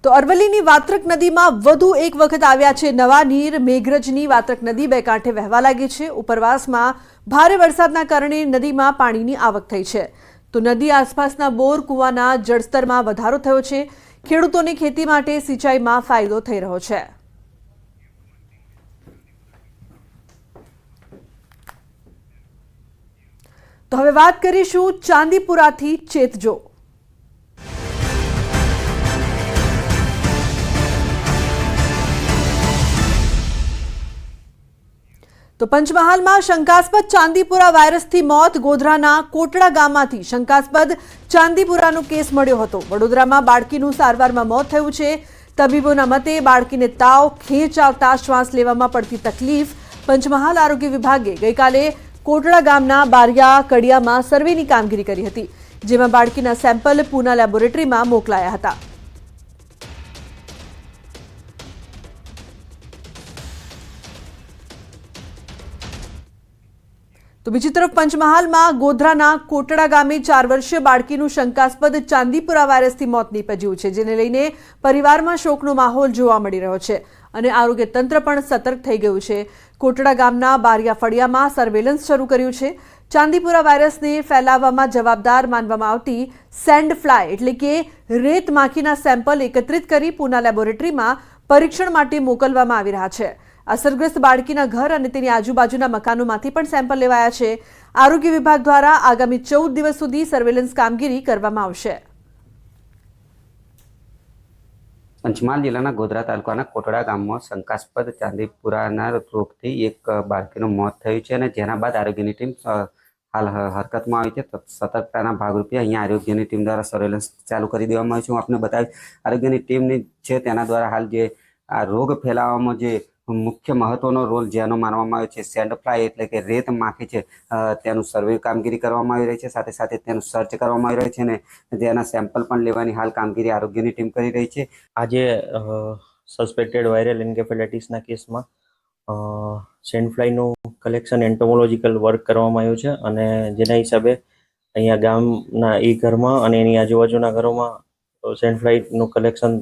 તો અરવલ્લીની વાત્રક નદીમાં વધુ એક વખત આવ્યા છે નવા નીર। મેઘરજની વાત્રક નદી બે કાંઠે વહેવા લાગી છે। ઉપરવાસમાં ભારે વરસાદના કારણે નદીમાં પાણીની આવક થઈ છે। તો નદી આસપાસના બોર કૂવાના જળસ્તરમાં વધારો થયો છે। ખેડૂતોને ખેતી માટે સિંચાઈમાં ફાયદો થઈ રહ્યો છે। તો હવે વાત કરીશું ચાંદીપુરાથી ચેતજો। તો પંચમહાલમાં શંકાસ્પદ ચાંદીપુરા વાયરસથી મોત। ગોધરાના કોટડા ગામમાંથી શંકાસ્પદ ચાંદીપુરાનો કેસ મળ્યો હતો। વડોદરામાં બાળકીનું સારવારમાં મોત થયું છે। તબીબોના મતે બાળકીને તાવ, ખેંચ આવતા શ્વાસ લેવામાં પડતી તકલીફ। પંચમહાલ આરોગ્ય વિભાગે ગઈકાલે કોટડા ગામના બારિયા કડિયામાં સર્વેની કામગીરી કરી હતી, જેમાં બાળકીના સેમ્પલ પૂના લેબોરેટરીમાં મોકલાયા હતા। તો બીજી તરફ પંચમહાલમાં ગોધરાના કોટડા ગામે 4 વર્ષીય બાળકીનું શંકાસ્પદ ચાંદીપુરા વાયરસથી મોત નીપજ્યું છે, જેને લઈને પરિવારમાં શોકનો માહોલ જોવા મળી રહ્યો છે અને આરોગ્ય તંત્ર પણ સતર્ક થઈ ગયું છે। કોટડા ગામના બારિયા ફળિયામાં સર્વેલન્સ શરૂ કર્યું છે। ચાંદીપુરા વાયરસને ફેલાવવામાં જવાબદાર માનવામાં આવતી સેન્ડ ફ્લાય એટલે કે રેત માખીના સેમ્પલ એકત્રિત કરી પૂના લેબોરેટરીમાં પરીક્ષણ માટે મોકલવામાં આવી રહ્યા છે। અસરગ્રસ્ત બાળકીના ઘર અને તેની આજુબાજુના મકાનોમાંથી પણ સેમ્પલ લેવાયા છે। આરોગ્ય વિભાગ દ્વારા આગામી 14 દિવસ સુધી સર્વેલન્સ કામગીરી કરવામાં આવશે। પંચમહાલ જિલ્લાના ગોધરા તાલુકાના કોટડા ગામમાં શંકાસ્પદ ચાંદીપુરાના રોગથી એક બાળકીનું મોત થયું છે અને જેના બાદ આરોગ્યની ટીમ હાલ હરકતમાં આવી છે। સતર્કતાના ભાગરૂપે અહીંયા આરોગ્યની ટીમ દ્વારા સર્વેલન્સ ચાલુ કરી દેવામાં આવ્યું છે। હું આપને બતાવીશ, આરોગ્યની ટીમની છે તેના દ્વારા હાલ જે આ રોગ ફેલાવવામાં જે મુખ્ય મહત્વનો રોલ જેનો માનવામાં આવ્યો છે સેન્ડ ફ્લાય એટલે કે રેત માખી છે, તેનું સર્વે કામગીરી કરવામાં આવી રહી છે। સાથે સાથે તેનું સર્ચ કરવામાં આવી રહ્યું છે અને તેના સેમ્પલ પણ લેવાની હાલ કામગીરી આરોગ્યની ટીમ કરી રહી છે। આજે સસ્પેક્ટેડ વાયરલ એન્કેફેલાઇટિસના કેસમાં સેન્ડ ફ્લાયનું કલેક્શન એન્ટોમોલોજીકલ વર્ક કરવામાં આવ્યું છે અને જેના હિસાબે અહીંયા ગામના એ ઘરમાં અને એની આજુબાજુના ઘરોમાં સેન્ડ ફ્લાયનું કલેક્શન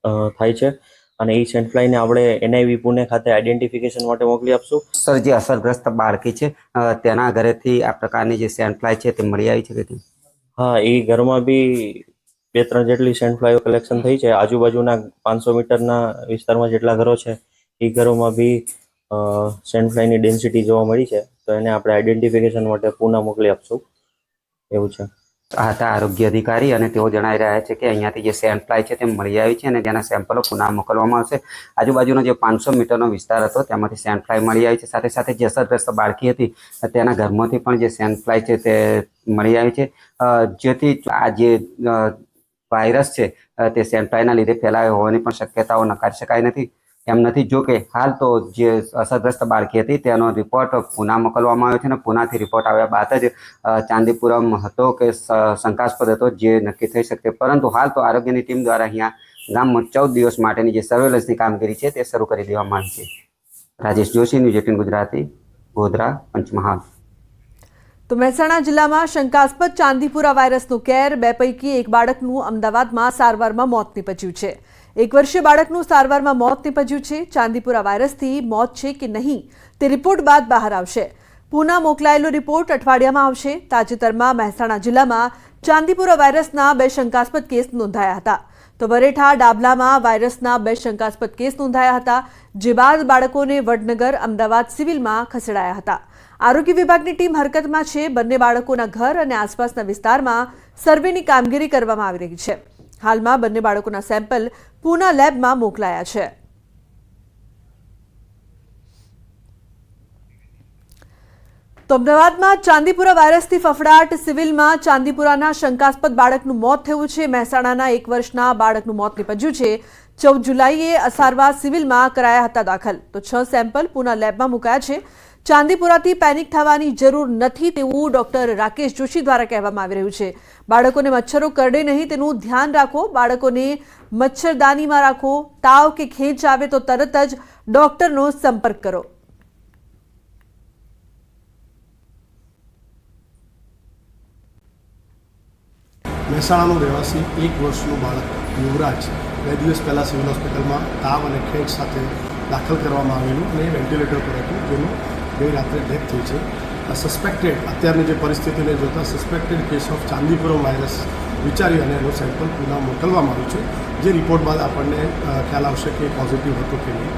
થાય છે અને એ સેન્ડ ફ્લાયને આપણે NIV પુણે ખાતે આઈડેન્ટિફિકેશન માટે મોકલી આપશું। સર, જે અસરગ્રસ્ત બાળકી છે તેના ઘરેથી આ પ્રકારની જે સેન્ડ ફ્લાય છે તે મળી આવી છે કે? હા, એ ઘરમાં બી 2-3 જેટલી સેન્ડ ફ્લાયો કલેક્શન થઈ છે। આજુબાજુના 500 મીટરના વિસ્તારમાં જેટલા ઘરો છે એ ઘરોમાં બી સેન્ડ ફ્લાયની ડેન્સિટી જોવા મળી છે, તો એને આપણે આઈડેન્ટિફિકેશન માટે પુના મોકલી આપશું એવું છે। આ હતા આરોગ્ય અધિકારી અને તેઓ જણાવી રહ્યા છે કે અહીંયાથી જે સેન્ડ ફ્લાય છે તે મળી આવી છે અને તેના સેમ્પલો પુના મોકલવામાં આવશે। આજુબાજુનો જે 500 મીટરનો વિસ્તાર હતો તેમાંથી સેન્ડ ફ્લાય મળી આવી છે। સાથે સાથે જે અસરગ્રસ્ત બાળકી હતી તેના ઘરમાંથી પણ જે સેન્ડ ફ્લાય છે તે મળી આવી છે, જેથી આ જે વાયરસ છે તે સેન્ડ ફ્લાયના લીધે ફેલાયો હોવાની પણ શક્યતાઓ નકારી શકાય નથી એમ નથી। જો કે હાલ તો જે અસરગ્રસ્ત બાળકી હતી તેનો રિપોર્ટ પુના મોકલવામાં આવ્યો છે અને પુનાથી રિપોર્ટ આવ્યા બાદ જ ચાંદીપુરમ હતો કે શંકાસ્પદ હતો જે નક્કી થઈ શકે। પરંતુ હાલ તો આરોગ્યની ટીમ દ્વારા અહીંયા ગામમાં 14 દિવસ માટેની જે સર્વેલન્સની કામગીરી છે તે શરૂ કરી દેવામાં આવી છે। રાજેશ જોશી, ન્યૂઝ 18 ગુજરાતી, ગોધરા, પંચમહાલ। તો મહેસાણા જિલ્લામાં શંકાસ્પદ ચાંદીપુરા વાયરસનો કેર। 2 પૈકી એક બાળકનું અમદાવાદમાં સારવારમાં મોત નીપજ્યું છે। 1 વર્ષીય બાળકનું સારવારમાં મોત નીપજ્યું છે। ચાંદીપુરા વાયરસથી મોત છે કે નહીં તે રિપોર્ટ બાદ બહાર આવશે। પુના મોકલાયેલો રિપોર્ટ અઠવાડિયામાં આવશે। તાજેતરમાં મહેસાણા જિલ્લામાં ચાંદીપુરા વાયરસના 2 શંકાસ્પદ કેસ નોંધાયા હતા। તો બરેઠા ડાબલામાં વાયરસના 2 શંકાસ્પદ કેસ નોંધાયા હતા, જે બાદ બાળકોને વડનગર, અમદાવાદ સિવિલમાં ખસેડાયા હતા। આરોગ્ય વિભાગની ટીમ હરકતમાં છે। બંને બાળકોના ઘર અને આસપાસના વિસ્તારમાં સર્વેની કામગીરી કરવામાં આવી રહી છે। હાલમાં બંને બાળકોના સેમ્પલ પૂના લેબમાં મોકલાયા છે। તો અમદાવાદમાં ચાંદીપુરા વાયરસથી ફફડાટ। સિવિલમાં ચાંદીપુરાના શંકાસ્પદ બાળકનું મોત થયું છે। મહેસાણાના 1 વર્ષના બાળકનું મોત નીપજ્યું છે। 14 જુલાઈએ અસારવા સિવિલમાં કરાયા હતા દાખલ। તો 6 સેમ્પલ પૂના લેબમાં મુકાયા છે। ચાંદીપુરાથી પેનિક થવાની જરૂર નથી તેવું ડોક્ટર રાકેશ જોશી દ્વારા કહેવામાં આવી રહ્યું છે। બાળકોને મચ્છરો કરડે નહીં તેનું ધ્યાન રાખો। બાળકોને મચ્છરદાનીમાં રાખો। તાવ કે ખેંચ આવે તો તરત જ ડોક્ટરનો સંપર્ક કરો। મહેસાણાનો રહેવાસી 1 વર્ષનું બાળક યુવરાજ 2 દિવસ પહેલાં સિવિલ હોસ્પિટલમાં તાવ અને ખેંચ સાથે દાખલ કરવામાં આવેલું અને વેન્ટિલેટર પર હતું, જેનું ગઈ રાત્રે ડેથ થઈ છે. સસ્પેક્ટેડ અત્યારની જે પરિસ્થિતિને જોતાં suspected case of Chandipuram virus વિચારી અને એનું સેમ્પલ પુના મોકલવામાં આવ્યું છે, જે રિપોર્ટ બાદ આપણને ખ્યાલ આવશે કે પોઝિટિવ હતું કે નહીં.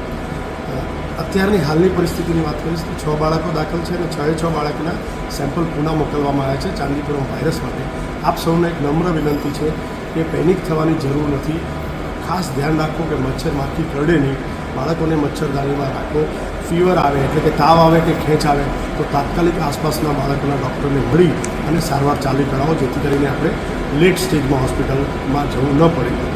અત્યારની હાલની પરિસ્થિતિની વાત કરીશ તો 6 બાળકો દાખલ છે અને 6 બાળકના સેમ્પલ પુના મોકલવામાં આવ્યા છે ચાંદીપુરમ વાયરસ માટે. આપ સૌને એક નમ્ર વિનંતી છે કે પેનિક થવાની જરૂર નથી. ખાસ ધ્યાન રાખો કે મચ્છર માખી કરડે નહીં. બાળકોને મચ્છરદાનીમાં રાખો. ફીવર આવે એટલે કે તાવ આવે કે ખેંચ આવે તો તાત્કાલિક આસપાસના બાળકોના ડૉક્ટરને મળી અને સારવાર ચાલુ કરાવો, જેથી કરીને આપણે લેટ સ્ટેજમાં હોસ્પિટલમાં જવું ન પડે.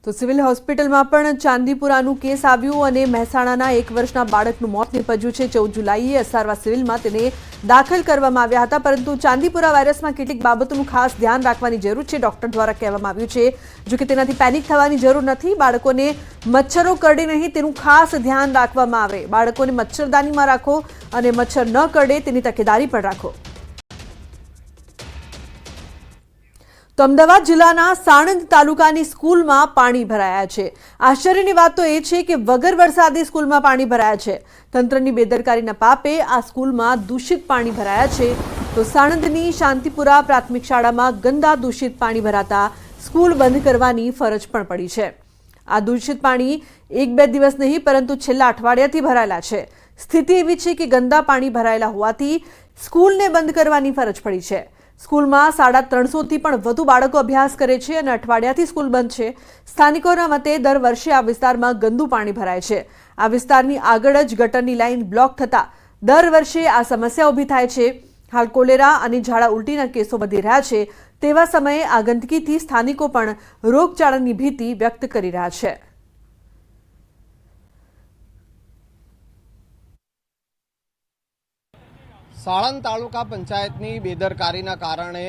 તો સિવિલ હોસ્પિટલમાં પણ ચાંદીપુરાનું કેસ આવ્યું અને મહેસાણાના 1 વર્ષના બાળકનું મોત નીપજ્યું છે. 14 જુલાઈએ અસારવા સિવિલમાં તેને દાખલ કરવામાં આવ્યા હતા, પરંતુ ચાંદીપુરા વાયરસમાં કેટલીક બાબતોનું ખાસ ધ્યાન રાખવાની જરૂર છે, ડોક્ટર દ્વારા કહેવામાં આવ્યું છે. જો કે તેનાથી પેનિક થવાની જરૂર નથી. બાળકોને મચ્છરો કરડે નહીં તેનું ખાસ ધ્યાન રાખવામાં આવે. બાળકોને મચ્છરદાનીમાં રાખો અને મચ્છર ન કરડે તેની તકેદારી પણ રાખો. તો અમદાવાદ જિલ્લાના સાણંદ તાલુકાની સ્કૂલમાં પાણી ભરાયા છે. આશ્ચર્યની વાત તો એ છે કે વગર વરસાદે સ્કૂલમાં પાણી ભરાયા છે. તંત્રની બેદરકારીના પાપે આ સ્કૂલમાં દૂષિત પાણી ભરાયા છે. તો સાણંદની શાંતિપુરા પ્રાથમિક શાળામાં ગંદા દૂષિત પાણી ભરાતા સ્કૂલ બંધ કરવાની ફરજ પણ પડી છે. આ દૂષિત પાણી 1-2 દિવસ નહીં પરંતુ છેલ્લા અઠવાડિયાથી ભરાયેલા છે. સ્થિતિ એવી છે કે ગંદા પાણી ભરાયેલા હોવાથી સ્કૂલને બંધ કરવાની ફરજ પડી છે. સ્કૂલમાં 350થી પણ વધુ બાળકો અભ્યાસ કરે છે અને અઠવાડિયાથી સ્કૂલ બંધ છે. સ્થાનિકોના મતે દર વર્ષે આ વિસ્તારમાં ગંદુ પાણી ભરાય છે. આ વિસ્તારની આગળ જ ગટરની લાઇન બ્લોક થતા દર વર્ષે આ સમસ્યા ઊભી થાય છે. હાલ કોલેરા અને ઝાડા ઉલટીના કેસો વધી રહ્યા છે. તેવા સમયે આ ગંદકીથી સ્થાનિકો પણ રોગચાળાની ભીતિ વ્યક્ત કરી રહ્યા છે. સાણંદ તાલુકા પંચાયતની બેદરકારીના કારણે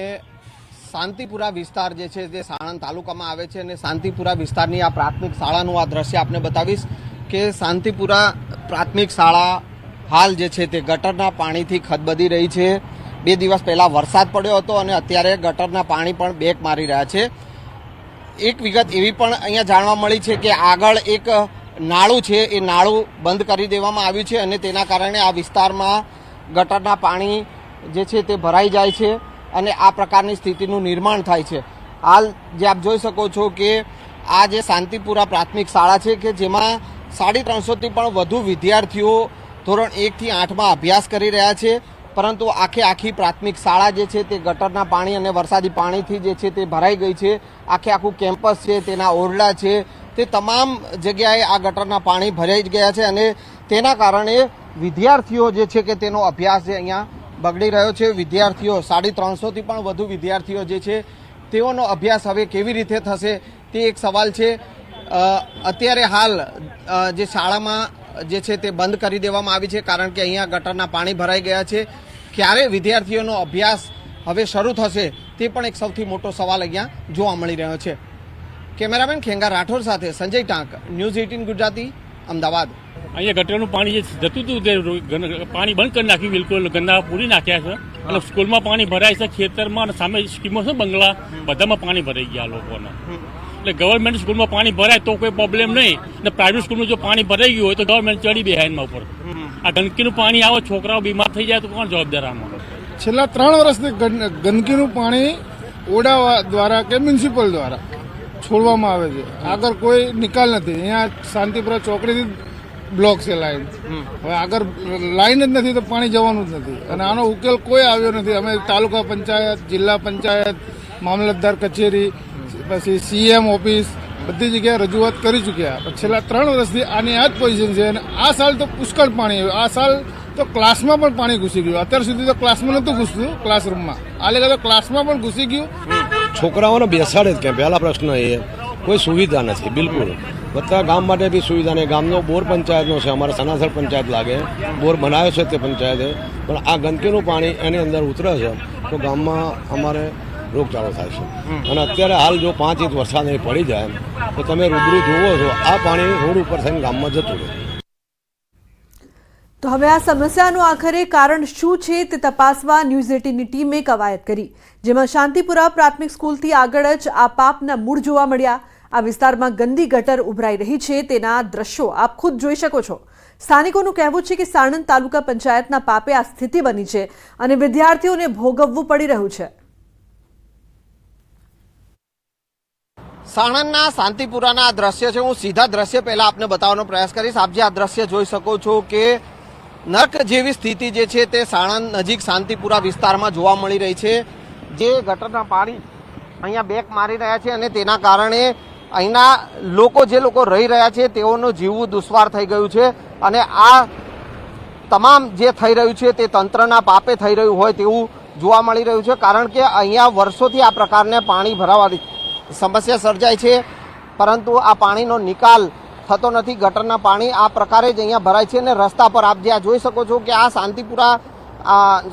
શાંતિપુરા વિસ્તાર જે છે તે સાણંદ તાલુકામાં આવે છે અને શાંતિપુરા વિસ્તારની આ પ્રાથમિક શાળાનું આ દ્રશ્ય આપને બતાવીશ કે શાંતિપુરા પ્રાથમિક શાળા હાલ જે છે તે ગટરના પાણીથી ખદબદી રહી છે. 2 દિવસ પહેલા વરસાદ પડ્યો હતો અને અત્યારે ગટરના પાણી પણ બેક મારી રહ્યા છે. એક વિગત એવી પણ અહીંયા જાણવા મળી છે કે આગળ એક નાળું છે, એ નાળું બંધ કરી દેવામાં આવ્યું છે અને તેના કારણે આ વિસ્તારમાં ગટરના પાણી જે છે તે ભરાઈ જાય છે અને આ પ્રકારની સ્થિતિનું નિર્માણ થાય છે. હાલ જે આપ જોઈ શકો છો કે આ જે શાંતિપુરા પ્રાથમિક શાળા છે કે જેમાં 350થી પણ વધુ વિદ્યાર્થીઓ ધોરણ 1 થી 8માં અભ્યાસ કરી રહ્યા છે, પરંતુ આખી પ્રાથમિક શાળા જે છે તે ગટરના પાણી અને વરસાદી પાણીથી જે છે તે ભરાઈ ગઈ છે. આખું કેમ્પસ છે, તેના ઓરડા છે, તે તમામ જગ્યાએ આ ગટરના પાણી ભરાઈ ગયા છે અને તેના કારણે વિદ્યાર્થીઓ જે છે કે તેનો અભ્યાસ જે અહીંયા બગડી રહ્યો છે. વિદ્યાર્થીઓ 350થી પણ વધુ વિદ્યાર્થીઓ જે છે તેઓનો અભ્યાસ હવે કેવી રીતે થશે તે એક સવાલ છે. અત્યારે હાલ જે શાળામાં જે છે તે બંધ કરી દેવામાં આવી છે કારણ કે અહીંયા ગટરના પાણી ભરાઈ ગયા છે. ક્યારે વિદ્યાર્થીઓનો અભ્યાસ હવે શરૂ થશે તે પણ એક સૌથી મોટો સવાલ અહીંયા જોવા મળી રહ્યો છે. કેમેરામેન ખેંગા રાઠોડ સાથે સંજય ટાંક, ન્યૂઝ 18 ગુજરાતી, અમદાવાદ. અહીંયા ગટરનું પાણી જે જતું હતું તે પાણી બંધ કરી નાખ્યું, બિલકુલ ગંદા પૂરી નાખ્યા છે અને સ્કૂલમાં પાણી ભરાય છે, ખેતરમાં અને સામે સ્કીમો છે બંગલા બધામાં પાણી ભરાઈ ગયા લોકોને. એટલે ગવર્મેન્ટ સ્કૂલમાં પાણી ભરાય તો કોઈ પ્રોબ્લેમ નહીં, અને પ્રાઇવેટ સ્કૂલમાં જો પાણી ભરાઈ ગયું હોય તો ગવર્મેન્ટ ચડી બે એમાં ઉપર. આ ગંદકીનું પાણી આવે, છોકરાઓ બીમાર થઈ જાય તો કોણ જવાબદાર આમાં? છેલ્લા 3 વર્ષથી ગંદકીનું પાણી ઓડા દ્વારા કે મ્યુનિસિપલ દ્વારા છોડવામાં આવે છે. આગળ કોઈ નિકાલ નથી. અહીંયા શાંતિપુરા ચોકડીથી બ્લોક છે લાઈન. હવે આગળ લાઈન જ નથી તો પાણી જવાનું જ નથી અને આનો ઉકેલ કોઈ આવ્યો નથી. અમે તાલુકા પંચાયત, જિલ્લા પંચાયત, મામલતદાર કચેરી, પછી CM ઓફિસ બધી જગ્યાએ રજૂઆત કરી ચૂક્યા. છેલ્લા 3 વર્ષથી આની આ જ પોઝિશન છે અને આ સાલ તો પુષ્કળ પાણી આવ્યું. આ સાલ તો ક્લાસમાં પણ પાણી ઘૂસી ગયું. અત્યાર સુધી તો ક્લાસમાં નહોતું ઘૂસતું, ક્લાસરૂમમાં. આ લેખા તો ક્લાસમાં પણ ઘૂસી ગયું. છોકરાઓને બેસાડે જ કેમ? પહેલા પ્રશ્ન એ કોઈ સુવિધા નથી બિલકુલ. બધા ગામ માટે બી સુવિધા નહીં. ગામનો બોર પંચાયતનો છે, અમારે સનાસર પંચાયત લાગે, બોર બનાવ્યો છે તે પંચાયતે, પણ આ ગંદકીનું પાણી એની અંદર ઉતરે છે તો ગામમાં અમારે રોગચાળો થાય છે. અને અત્યારે હાલ જો 5 ઇંચ વરસાદ નહીં પડી જાય તો તમે રૂબરૂ જુઓ છો આ પાણી રોડ ઉપર થઈને ગામમાં જતું રહે. તો હવે આ સમસ્યાનું આખરે કારણ શું છે તે તપાસવા ન્યૂઝ 18ની ટીમે કવાયત કરી, જેમાં શાંતિપુરા પ્રાથમિક સ્કૂલથી આગળ જ આ પાપના મૂળ જોવા મળ્યા. આ વિસ્તારમાં ગંદી ગટર ઉભરાઈ રહી છે તેના દ્રશ્યો આપ ખુદ જોઈ શકો છો. સ્થાનિકોનું કહેવું છે કે સાણંદ તાલુકા પંચાયતના પાપે આ સ્થિતિ બની છે અને વિદ્યાર્થીઓને ભોગવવું પડી રહ્યું છે. સાણંદના શાંતિપુરાના આ દ્રશ્ય છે. હું સીધા દ્રશ્ય પહેલા આપને બતાવવાનો પ્રયાસ કરીશ. આપ જે આ દ્રશ્ય જોઈ શકો છો કે નર્ક જેવી સ્થિતિ જે છે તે સાણંદ નજીક શાંતિપુરા વિસ્તારમાં જોવા મળી રહી છે. જે ગટરના પાણી અહીંયા બેક મારી રહ્યા છે અને તેના કારણે અહીંના જે લોકો રહી રહ્યા છે તેઓનું જીવવું દુશ્વાર થઈ ગયું છે અને આ તમામ જે થઈ રહ્યું છે તે તંત્રના પાપે થઈ રહ્યું હોય તેવું જોવા મળી રહ્યું છે. કારણ કે અહીંયા વર્ષોથી આ પ્રકારને પાણી ભરાવાની સમસ્યા સર્જાય છે, પરંતુ આ પાણીનો નિકાલ થતો નથી. ગટરના પાણી આ પ્રકારે જ અહીંયા ભરાય છે અને રસ્તા પર આપ જે આ જોઈ શકો છો કે આ શાંતિપુરા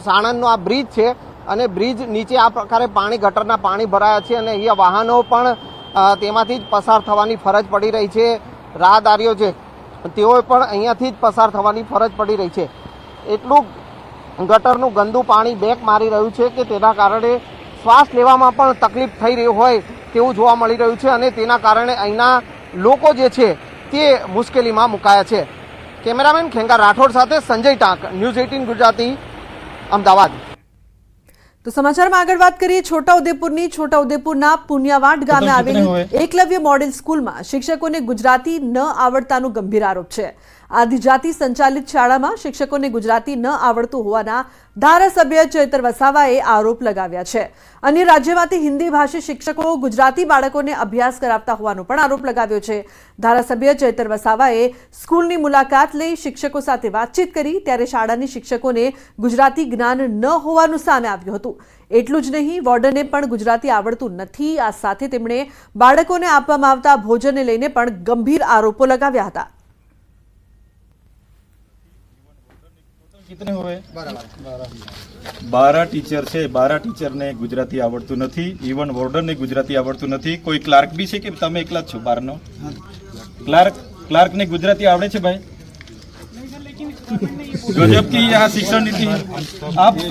સાણંદનો આ બ્રિજ છે અને બ્રિજ નીચે આ પ્રકારે ગટરના પાણી ભરાયા છે અને અહીંયા વાહનો પણ તેમાંથી જ પસાર થવાની ફરજ પડી રહી છે. રાહદારીઓ છે તેઓએ પણ અહીંયાથી જ પસાર થવાની ફરજ પડી રહી છે. એટલું ગટરનું ગંદુ પાણી બેક મારી રહ્યું છે કે તેના કારણે શ્વાસ લેવામાં પણ તકલીફ થઈ રહી હોય તેવું જોવા મળી રહ્યું છે અને તેના કારણે અહીંના લોકો જે છે તે મુશ્કેલીમાં મુકાયા છે. કેમેરામેન ખેંગા રાઠોડ સાથે સંજય ટાંક, ન્યૂઝ 18 ગુજરાતી, અમદાવાદ. તો સમાચારમાં આગળ વાત કરીએ છોટાઉદેપુરના પુનિયાવાડ ગામે આવેલી એકલવ્ય મોડેલ સ્કૂલમાં શિક્ષકોને ગુજરાતી ન આવડતાનો ગંભીર આરોપ છે. આદિજાતિ સંચાલિત શાળામાં શિક્ષકોને ગુજરાતી ન આવડતું હોવાના ધારાસભ્ય ચૈતર વસાવાએ આરોપ લગાવ્યા છે. અન્ય રાજ્યમાંથી હિન્દી ભાષી શિક્ષકો ગુજરાતી બાળકોને અભ્યાસ કરાવતા હોવાનો પણ આરોપ લગાવ્યો છે. ધારાસભ્ય ચૈતર વસાવાએ સ્કૂલની મુલાકાત લઈ શિક્ષકો સાથે વાતચીત કરી ત્યારે શાળાની શિક્ષકોને ગુજરાતી જ્ઞાન ન હોવાનું સામે આવ્યું હતું. એટલું જ નહીં, વોર્ડને પણ ગુજરાતી આવડતું નથી. આ સાથે તેમણે બાળકોને આપવામાં આવતા ભોજનને લઈને પણ ગંભીર આરોપો લગાવ્યા હતા. कितने हुए 12 टीचर છે. 12 ટીચરને ગુજરાતી આવડતું નથી. ઇવન વોર્ડનને ગુજરાતી આવડતું નથી. કોઈ ક્લાર્ક બી છે કે તમે એકલા જ છો 12 નો? ક્લાર્કને ગુજરાતી આવડે છે ભાઈ? गजब की यहाँ शिक्षण नीति.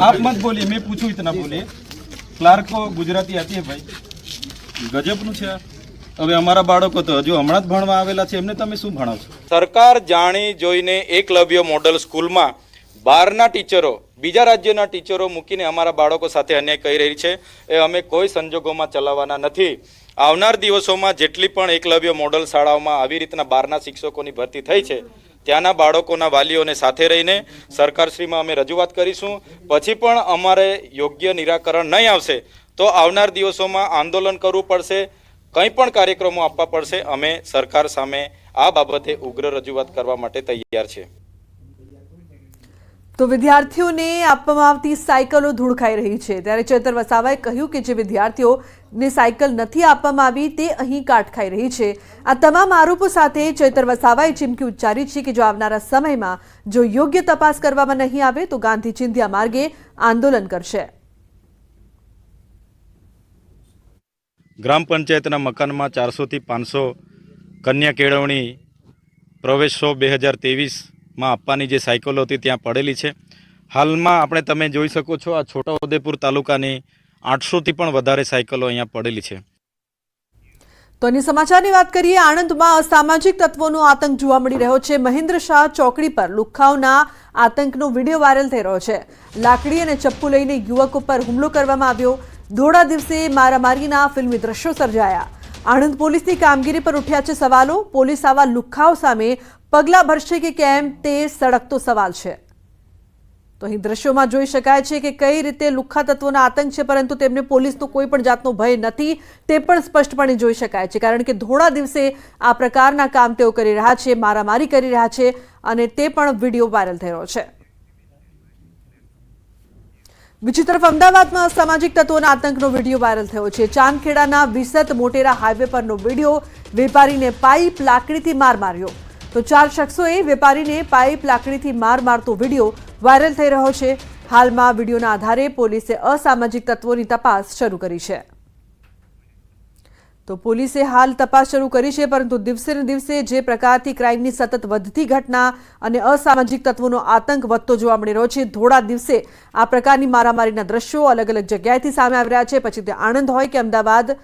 आप मत बोलिए, मैं पूछूं इतना बोलिए. क्लार्क को गुजराती आती है भाई? गजबનું છે આ. હવે અમારા બાળકો તો હજુ હમણાં જ ભણવા આવેલા છે, એમને તમે શું ભણાવશો? સરકાર જાણી જોઈને એકલવ્ય મોડલ સ્કૂલમાં 12ના ટીચરો, બીજા રાજ્યના ટીચરો મૂકીને અમારા બાળકો સાથે અન્યાય કરી રહી છે. એ અમે કોઈ સંજોગોમાં ચલાવવાના નથી. આવનાર દિવસોમાં જેટલી પણ એકલવ્ય મોડલ શાળાઓમાં આવી રીતના 12ના શિક્ષકોની ભરતી થઈ છે ત્યાંના બાળકોના વાલીઓને સાથે રહીને સરકારશ્રીમાં અમે રજૂઆત કરીશું. પછી પણ અમારે યોગ્ય નિરાકરણ નહીં આવશે તો આવનાર દિવસોમાં આંદોલન કરવું પડશે, કંઈ પણ કાર્યક્રમો આપવા પડશે. અમે સરકાર સામે આ બાબતે ઉગ્ર રજૂઆત કરવા માટે તૈયાર છે. તો વિદ્યાર્થીઓને આપવામાં આવતી સાયકલો ધૂળ ખાઈ રહી છે ત્યારે ચૈતર વસાવાએ કહ્યું કે જે વિદ્યાર્થીઓને સાયકલ નથી આપવામાં આવી તે અહીં કાટ ખાઈ રહી છે. આ તમામ આરોપો સાથે ચૈતર વસાવાએ ચીમકી ઉચ્ચારી છે કે જો આવનારા સમયમાં જો યોગ્ય તપાસ કરવામાં નહીં આવે તો ગાંધી ચિંધ્યા માર્ગે આંદોલન કરશે. ગ્રામ પંચાયતના મકાનમાં 400 થી 500 કન્યા કેળવણી પ્રવેશો 2023માં આપવાની જે સાયકલો હતી ત્યાં પડેલી છે. હાલમાં આપણે તમે જોઈ શકો છો આ છોટાઉદેપુર તાલુકાની 800 થી પણ વધારે સાયકલો અહીંયા પડેલી છે. તો અન્ય સમાચારની વાત કરીએ. આણંદમાં અસામાજિક તત્વોનો આતંક જોવા મળી રહ્યો છે. મહેન્દ્ર શાહ ચોકડી પર લુખ્ખાઓના આતંકનો વિડીયો વાયરલ થઈ રહ્યો છે. લાકડી અને ચપ્પુ લઈને યુવકો પર હુમલો કરવામાં આવ્યો. ધોળા દિવસે મારામારીના ફિલ્મી દ્રશ્યો સર્જાયા. આણંદ પોલીસની કામગીરી પર ઉઠ્યા છે સવાલો. પોલીસ આવા લુખ્ખાઓ સામે પગલાં ભરશે કે કેમ તે સળગતો સવાલ છે. તો અહીં દ્રશ્યોમાં જોઈ શકાય છે કે કઈ રીતે લુખ્ખા તત્વોના આતંક છે, પરંતુ તેમને પોલીસનો કોઈ પણ જાતનો ભય નથી તે પણ સ્પષ્ટપણે જોઈ શકાય છે. કારણ કે ધોળા દિવસે આ પ્રકારના કામ તેઓ કરી રહ્યા છે, મારામારી કરી રહ્યા છે અને તે પણ વિડીયો વાયરલ થઈ રહ્યો છે. બીજી તરફ અમદાવાદમાં સામાજિક તત્વોના આતંકનો વિડીયો વાયરલ થયો છે. ચાંદખેડાના વિસત મોટેરા હાઈવે પરનો વિડીયો. વેપારીને પાઇપ લાકડીથી માર માર્યો. તો 4 શખ્સોએ વેપારીને પાઇપ લાકડીથી માર મારતો વિડીયો વાયરલ થઈ રહ્યો છે. હાલમાં વિડીયોના આધારે પોલીસે અસામાજિક તત્વોની તપાસ શરૂ કરી છે. તો પોલીસે હાલ તપાસ શરૂ કરી છે, પરંતુ દિવસે ને દિવસે જે પ્રકારથી ક્રાઇમની સતત વધતી ઘટના અને અસામાજિક તત્વોનો આતંક વધતો જોવા મળી રહ્યો છે. ધોળા દિવસે આ પ્રકારની મારામારીના દ્રશ્યો અલગ અલગ જગ્યાએથી સામે આવી રહ્યા છે. પછી તે આણંદ હોય કે અમદાવાદ.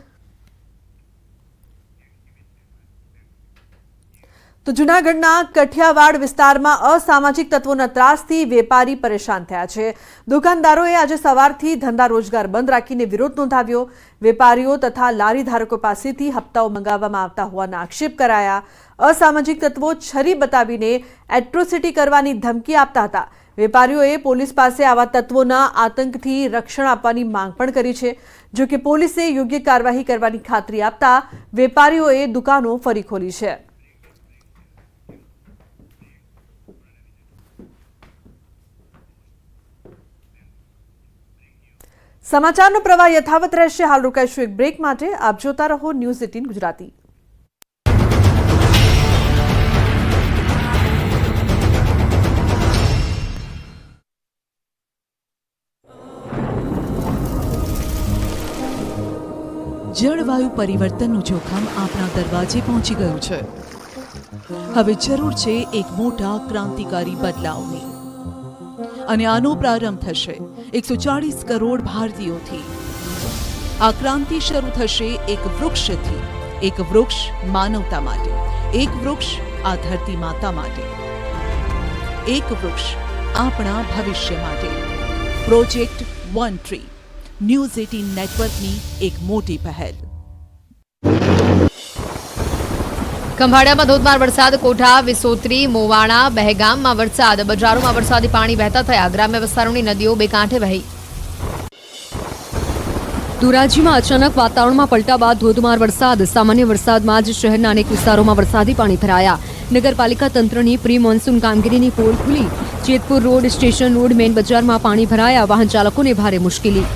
તો જૂનાગઢના કઠિયાવાડ વિસ્તારમાં અસામાજિક તત્વોના ત્રાસથી વેપારી પરેશાન થયા છે। દુકાનદારોએ આજે સવારથી ધંધા રોજગાર બંધ રાખીને વિરોધ નોંધાવ્યો। વેપારીઓ તથા લારી ધારકો પાસેથી હપ્તાઓ મંગાવવામાં આવતા હોવાના આક્ષેપ કરાયા। અસામાજિક તત્વો છરી બતાવીને એટ્રોસિટી કરવાની ધમકી આપતા હતા। વેપારીઓએ પોલીસ પાસે આવા તત્વોના આતંકથી રક્ષણ આપવાની માંગ પણ કરી છે। જો કે પોલીસે યોગ્ય કાર્યવાહી કરવાની ખાતરી આપતા વેપારીઓએ દુકાનો ફરી ખોલી છે। સમાચારનો પ્રવાહ યથાવત રહેશે। હાલ રોકાઈશું એક બ્રેક માટે। આપ જોતા રહો ન્યૂઝ 18 ગુજરાતી। જળવાયુ પરિવર્તનનું જોખમ આપણા દરવાજે પહોંચી ગયું છે। હવે જરૂર છે એક મોટા ક્રાંતિકારી બદલાવની અને આનો પ્રારંભ થશે 140 કરોડ ભારતીયોથી। આ ક્રાંતિ શરૂ થશે એક વૃક્ષથી। એક વૃક્ષ માનવતા માટે, એક વૃક્ષ આ ધરતી માતા માટે, એક વૃક્ષ આપણા ભવિષ્ય માટે। પ્રોજેક્ટ વન ટ્રી ન્યૂઝ 18 નેટવર્કની એક મોટી પહેલ। ખંભાળિયામાં ધોધમાર વરસાદ। કોઠા, વિસોત્રી, મોવાણા, બહેગામમાં વરસાદ। બજારોમાં વરસાદી પાણી વહેતા થયા। ગ્રામ્ય વિસ્તારોની નદીઓ બે કાંઠે વહી। ધોરાજીમાં અચાનક વાતાવરણમાં પલટા બાદ ધોધમાર વરસાદ। સામાન્ય વરસાદમાં જ શહેરના અનેક વિસ્તારોમાં વરસાદી પાણી ભરાયા। નગરપાલિકા તંત્રની પ્રી મોન્સૂન કામગીરીની પોલ ખુલી। Jetpur road, station road, main બજારમાં પાણી ભરાયા। વાહન ચાલકોને ભારે મુશ્કેલી।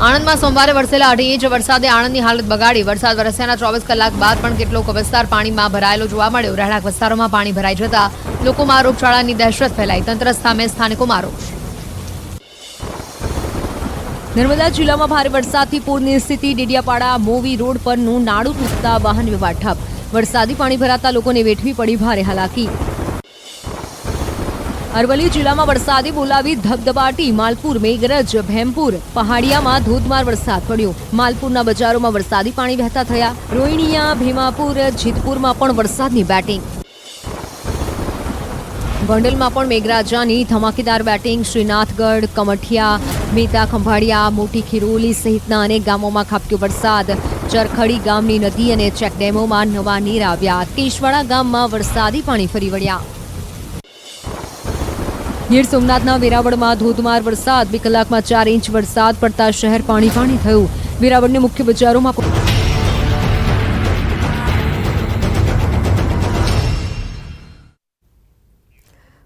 આણંદમાં સોમવારે વરસેલા 8 ઇંચ વરસાદે આણંદની હાલત બગાડી। વરસાદ વરસ્યાના 24 કલાક બાદ પણ કેટલોક વિસ્તાર પાણીમાં ભરાયેલો જોવા મળ્યો। રહેણાંક વિસ્તારોમાં પાણી ભરાઈ જતા લોકોમાં રોગચાળાની દહેશત ફેલાઈ। તંત્ર સામે સ્થાનિકોમાં રોષ। નર્મદા જિલ્લામાં ભારે વરસાદથી પૂરની સ્થિતિ। ડેડિયાપાડા મોવી રોડ પરનું નાળું તૂટતા વાહન વ્યવહાર ઠપ। વરસાદી પાણી ભરાતા લોકોને વેઠવી પડી ભારે હાલાકી। અરવલ્લી જિલ્લામાં વરસાદે બોલાવી ધબધબાટી। માલપુર, મેઘરજ, ભેમપુર, પહાડિયામાં ધોધમાર વરસાદ પડ્યો। માલપુરના બજારોમાં વરસાદી પાણી વહેતા થયા। રોહિણીયા, ભીમાપુર, જીતપુરમાં પણ વરસાદની બેટિંગ। ગોંડલમાં પણ મેઘરાજાની ધમાકેદાર બેટિંગ। શ્રીનાથગઢ, કમઠિયા, મેતા, ખંભાળિયા, મોટી ખીરોલી સહિતના અનેક ગામોમાં ખાબક્યો વરસાદ। ચરખડી ગામની નદી અને ચેકડેમોમાં નવા નીર આવ્યા। કેશવાડા ગામમાં વરસાદી પાણી ફરી વળ્યા। ગીર સોમનાથના વેરાવળમાં ધોધમાર વરસાદ। 2 કલાકમાં 4 ઇંચ વરસાદ પડતા શહેર પાણી પાણી થયું। વેરાવળની મુખ્ય બજારોમાં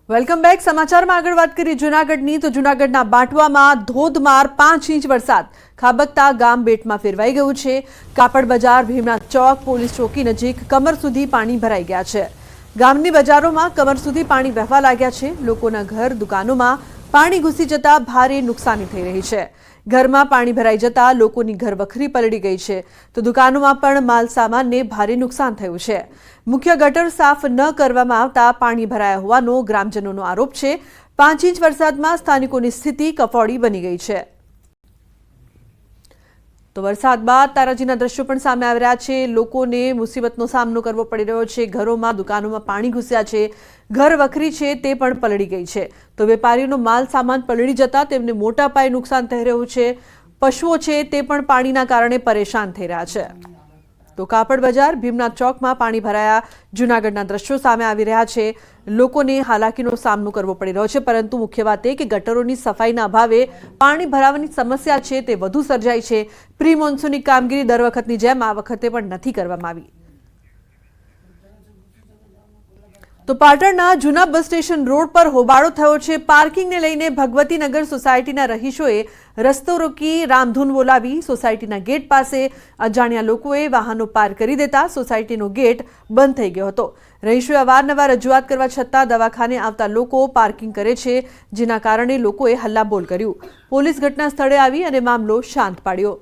વેલકમ બેક। સમાચારમાં આગળ વાત કરીએ જૂનાગઢની। તો જૂનાગઢના બાંટવામાં ધોધમાર 5 ઇંચ વરસાદ ખાબકતા ગામ બેટમાં ફેરવાઈ ગયું છે। કાપડ બજાર, ભીમનાથ ચોક, પોલીસ ચોકી નજીક કમર સુધી પાણી ભરાઈ ગયા છે। ગામની બજારોમાં કમર સુધી પાણી વહેવા લાગ્યા છે। લોકોના ઘર, દુકાનોમાં પાણી ઘૂસી જતા ભારે નુકસાની થઈ રહી છે। ઘરમાં પાણી ભરાઈ જતા લોકોની ઘરવખરી પલળી ગઈ છે, તો દુકાનોમાં પણ માલ સામાનને ભારે નુકસાન થયું છે। મુખ્ય ગટર સાફ ન કરવામાં આવતા પાણી ભરાયા હોવાનો ગ્રામજનોનો આરોપ છે। 5 ઇંચ વરસાદમાં સ્થાનિકોની સ્થિતિ કફોડી બની ગઈ છે। તો વરસાદ બાદ તારાજીના દ્રશ્યો પણ સામે આવી રહ્યા છે। લોકોને મુસીબતનો સામનો કરવો પડી રહ્યો છે। ઘરોમાં, દુકાનોમાં પાણી ઘૂસ્યા છે। ઘર વખરી છે તે પણ પલળી ગઈ છે, તો વેપારીઓનો માલ સામાન પલળી જતા તેમને મોટા પાયે નુકસાન થઈ રહ્યું છે। પશુઓ છે તે પણ પાણીના કારણે પરેશાન થઈ રહ્યા છે। તો કાપડ બજાર, ભીમનાથ ચોકમાં પાણી ભરાયા જૂનાગઢના દ્રશ્યો સામે આવી રહ્યા છે। લોકોને હાલાકીનો સામનો કરવો પડી રહ્યો છે, પરંતુ મુખ્ય વાત એ કે ગટરોની સફાઈના અભાવે પાણી ભરાવાની સમસ્યા છે તે વધુ સર્જાઈ છે। પ્રી મોન્સૂનની કામગીરી દર વખતની જેમ આ વખતે પણ નથી કરવામાં આવી। તો પાટણના જૂના બસ સ્ટેશન રોડ પર હોબાળો થયો છે। પાર્કિંગને લઈને ભગવતીનગર સોસાયટીના રહીશોએ રસ્તો રોકી રામધૂન બોલાવી સોસાયટીના ગેટ પાસે અજાણ્યા લોકોએ વાહનો પાર્ક કરી દેતા સોસાયટીનો ગેટ બંધ થઈ ગયો હતો। રહીશોએ અવારનવાર રજૂઆત કરવા છતાં દવાખાને આવતા લોકો પાર્કિંગ કરે છે, જેના કારણે લોકોએ હલ્લાબોલ કર્યું। પોલીસ ઘટના સ્થળે આવી અને મામલો શાંત પાડ્યો।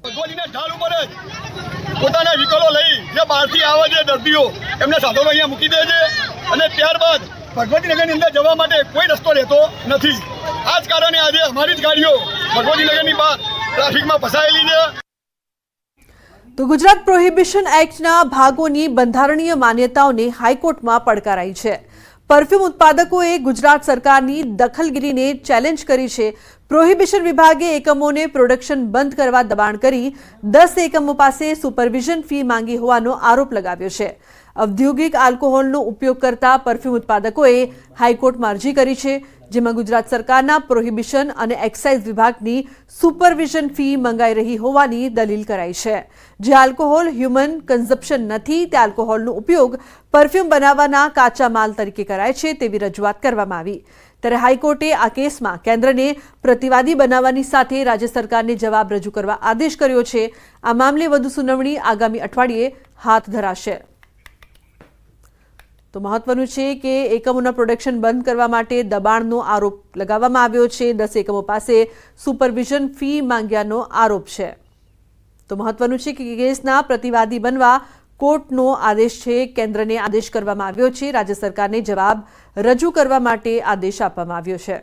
ભગવતીના ઢાળ ઉપર જ પોતાના વ્હીકલો લઈ જે બહારથી આવે છે દર્દીઓ એમને સાધનો અહીંયા મૂકી દે છે અને ત્યારબાદ ભગવતીનગરની અંદર જવા માટે કોઈ રસ્તો રહેતો નથી। આ જ કારણે આજે અમારી જ ગાડીઓ ભગવતીનગરની બહાર ટ્રાફિકમાં ફસાયેલી છે। તો ગુજરાત પ્રોહિબિશન એક્ટના ભાગોની બંધારણીય માન્યતાઓને હાઈકોર્ટમાં પડકારાઈ છે. પરફ્યુમ ઉત્પાદકોએ ગુજરાત સરકારની દખલગીરીને ચેલેન્જ કરી છે. પ્રોહિબિશન વિભાગે એકમોને પ્રોડક્શન બંધ કરવા દબાણ કરી 10 એકમો પાસે સુપરવિઝન ફી માંગી હોવાનો આરોપ લગાવ્યો છે. ઔદ્યોગિક આલ્કોહોલનો ઉપયોગ કરતા પરફ્યુમ ઉત્પાદકોએ હાઈકોર્ટમાં અરજી કરી છે, જેમાં ગુજરાત સરકારના પ્રોહિબિશન અને એક્સાઇઝ વિભાગની સુપરવિઝન ફી મંગાઈ રહી હોવાની દલીલ કરાઈ છે. જે આલ્કોહોલ હ્યુમન કન્ઝપ્શન નથી, તે આલ્કોહોલનો ઉપયોગ પરફ્યુમ બનાવવાના કાચા માલ તરીકે કરાય છે તેવી રજૂઆત કરવામાં આવી. ત્યારે હાઈકોર્ટે આ કેસમાં કેન્દ્રને પ્રતિવાદી બનાવવાની સાથે રાજ્ય સરકારને જવાબ રજૂ કરવા આદેશ કર્યો છે. આ મામલે વધુ સુનાવણી આગામી અઠવાડિયે હાથ ધરાશે. તો મહત્વનું છે કે એકમોના પ્રોડક્શન બંધ કરવા માટે દબાણનો આરોપ લગાવવામાં આવ્યો છે. 10 એકમો પાસે સુપરવિઝન ફી માંગ્યાનો આરોપ છે. તો મહત્વનું છે કે કેસના પ્રતિવાદી બનવા કોર્ટનો આદેશ છે. કેન્દ્રને આદેશ કરવામાં આવ્યો છે. રાજ્ય સરકારને જવાબ રજૂ કરવા માટે આદેશ આપવામાં આવ્યો છે.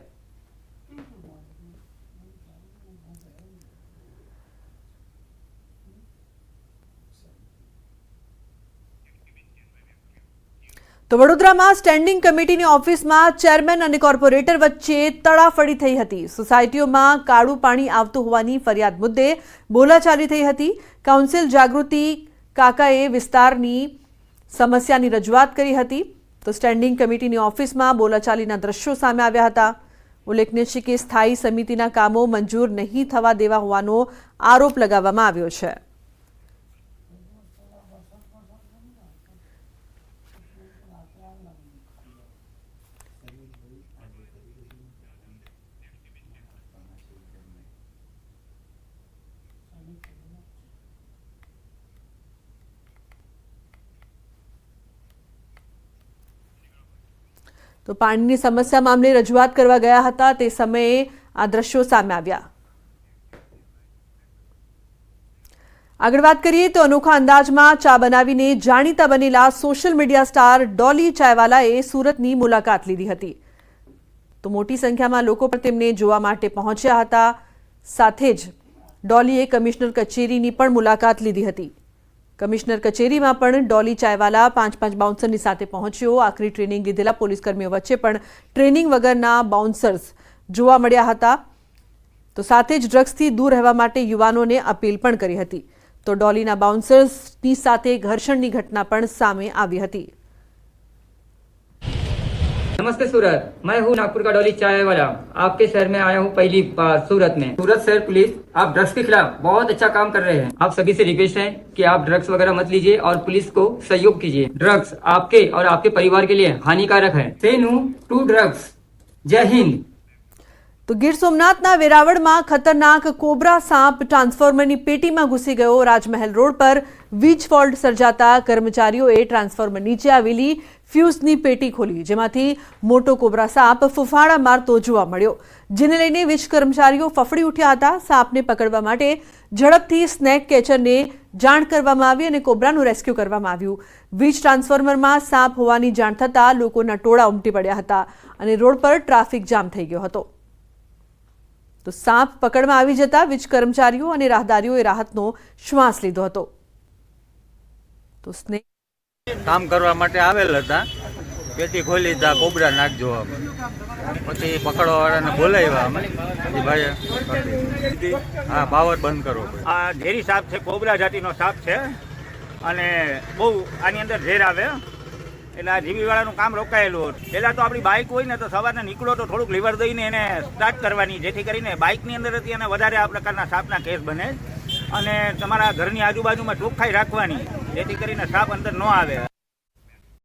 તો વડોદરામાં સ્ટેન્ડિંગ કમિટીની ઓફિસમાં ચેરમેન અને કોર્પોરેટર વચ્ચે તડાફડી થઈ હતી. સોસાયટીઓમાં કાળું પાણી આવતું હોવાની ફરિયાદ મુદ્દે બોલાચાલી થઈ હતી. કાઉન્સિલ જાગૃતિ કાકાએ વિસ્તારની સમસ્યાની રજૂઆત કરી હતી. તો સ્ટેન્ડિંગ કમિટીની ઓફિસમાં બોલાચાલીના દ્રશ્યો સામે આવ્યા હતા. ઉલ્લેખનીય છે કે સ્થાયી સમિતિના કામો મંજૂર નહીં થવા દેવા હોવાનો આરોપ લગાવવામાં આવ્યો છે. તો પાણીની સમસ્યા મામલે રજૂઆત કરવા ગયા હતા તે સમયે આ દ્રશ્યો સામે આવ્યા. આગળ વાત કરીએ તો અનોખા અંદાજમાં ચા બનાવીને જાણીતા બનેલા સોશિયલ મીડિયા સ્ટાર ડોલી ચાયવાલાએ સુરતની મુલાકાત લીધી હતી. તો મોટી સંખ્યામાં લોકો પણ તેમને જોવા માટે પહોંચ્યા હતા. સાથે જ ડોલીએ કમિશનર કચેરીની પણ મુલાકાત લીધી હતી. કમિશનર કચેરીમાં પણ ડોલી ચાયવાલા 5 બાઉન્સરની સાથે પહોંચ્યો. આખરી ટ્રેનિંગ લીધેલા પોલીસકર્મીઓ વચ્ચે પણ ટ્રેનિંગ વગરના બાઉન્સર્સ જોવા મળ્યા હતા. તો સાથે જ ડ્રગ્સથી દૂર રહેવા માટે યુવાનોને અપીલ પણ કરી હતી. તો ડોલીના બાઉન્સર્સની સાથે ઘર્ષણની ઘટના પણ સામે આવી હતી. नमस्ते सूरत, मैं हूँ नागपुर का डॉली चाय वाला. आपके शहर में आया हूँ पहली बार सूरत में. सूरत शहर पुलिस, आप ड्रग्स के खिलाफ बहुत अच्छा काम कर रहे हैं. आप सभी से रिक्वेस्ट है कि आप ड्रग्स वगैरह मत लीजिए और पुलिस को सहयोग कीजिए. ड्रग्स आपके और आपके परिवार के लिए हानिकारक है. से नो टू ड्रग्स. जय हिंद. તો ગીર સોમનાથના વેરાવળમાં ખતરનાક કોબરા સાપ ટ્રાન્સફોર્મરની પેટીમાં ઘૂસી ગયો. રાજમહેલ રોડ પર વીજ ફોલ્ટ સર્જાતા કર્મચારીઓએ ટ્રાન્સફોર્મર નીચે આવેલી ફ્યુઝની પેટી ખોલી, જેમાંથી મોટો કોબરા સાપ ફૂફાડા મારતો જોવા મળ્યો. જેને લઈને વીજ કર્મચારીઓ ફફડી ઉઠ્યા હતા. સાપને પકડવા માટે ઝડપથી સ્નેક કેચરને જાણ કરવામાં આવી અને કોબરાનું રેસ્ક્યુ કરવામાં આવ્યું. વીજ ટ્રાન્સફોર્મરમાં સાપ હોવાની જાણ થતાં લોકોના ટોળા ઉમટી પડ્યા હતા અને રોડ પર ટ્રાફિક જામ થઈ ગયો હતો. તો સાપ પકડમાં આવી જતા વીજ કર્મચારીઓ અને રાહદારીઓએ રાહતનો શ્વાસ લીધો હતો. તો સ્નેક કામ કરવા માટે આવેલ હતા, પેટી ખોલી તા કોબરા નાખજો. પછી પકડવા વાળાને બોલાવ્યા ભાઈ, હા પાવર બંધ કરો. આ ઝેરી સાપ છે, કોબરા જાતિનો સાપ છે અને બહુ આની અંદર ઝેર આવે એટલે આ જીવીવાળાનું કામ રોકાયેલું. પહેલાં તો આપણી બાઇક હોય ને તો સવારના નીકળો તો થોડુંક લીવર દઈને એને સ્ટાર્ટ કરવાની, જેથી કરીને બાઇકની અંદર હતી અને વધારે આ પ્રકારના સાપના કેસ બને. અને તમારા ઘરની આજુબાજુમાં ચોખ્ખાઈ રાખવાની, જેથી કરીને સાપ અંદર ન આવે.